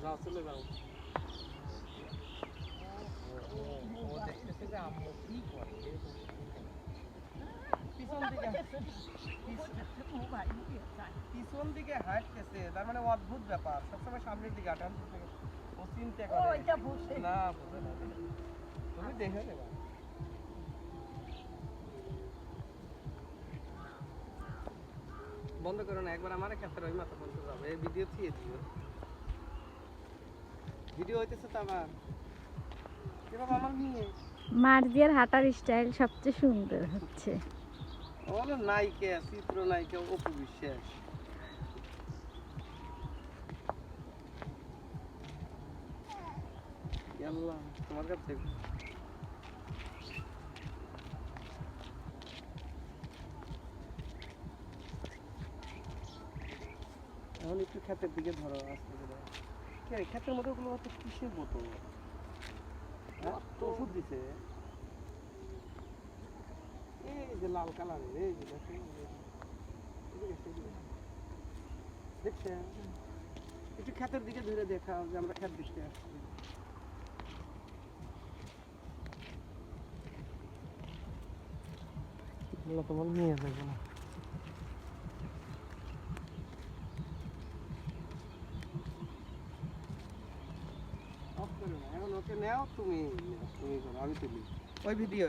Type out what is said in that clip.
যাও চলে যাও। ও দেখতেছে যে আম্মু কি করে পিছন দিকে পিছন দিকে হাঁটতেছে, তার মানে অদ্ভুত ব্যাপার, সবসময় সামনের দিকে হাঁটান। ও চিন্তা করে না, বোঝে না, তুমি দেখে নেবা। বন্ধ করো না, একবার আমার ক্ষেত্রে ওই মাথা বন্ধ যাবে, এই ভিডিও থিয়ে দিও। ভিডিও হইতেছে তো আমার, এবার আমার নিয়ে মার্জিয়ার হাঁটার স্টাইল সবচেয়ে সুন্দর হচ্ছে। ও হলো নায়িকা, চিত্র নায়িকা অপু বিশ্বাস। আল্লাহ তোমার কাছে এখন একটু ক্ষেতের দিকে ধরো, আস্তে করে। কে ক্ষেতের মধ্যে ওগুলো হচ্ছে কিসের বোতল? ওষুধ দিছে, এই যে লাল কালারের, এই যে দেখেন, দেখছেন? একটু ক্ষেতের দিকে ধরে দেখা যে আমরা ক্ষেত দেখতে আসছি। তোমার নিয়ে যাবো না। অফ করো না, এখন ওকে নাও, তুমি করো, আমি তুলি ওই ভিডিও।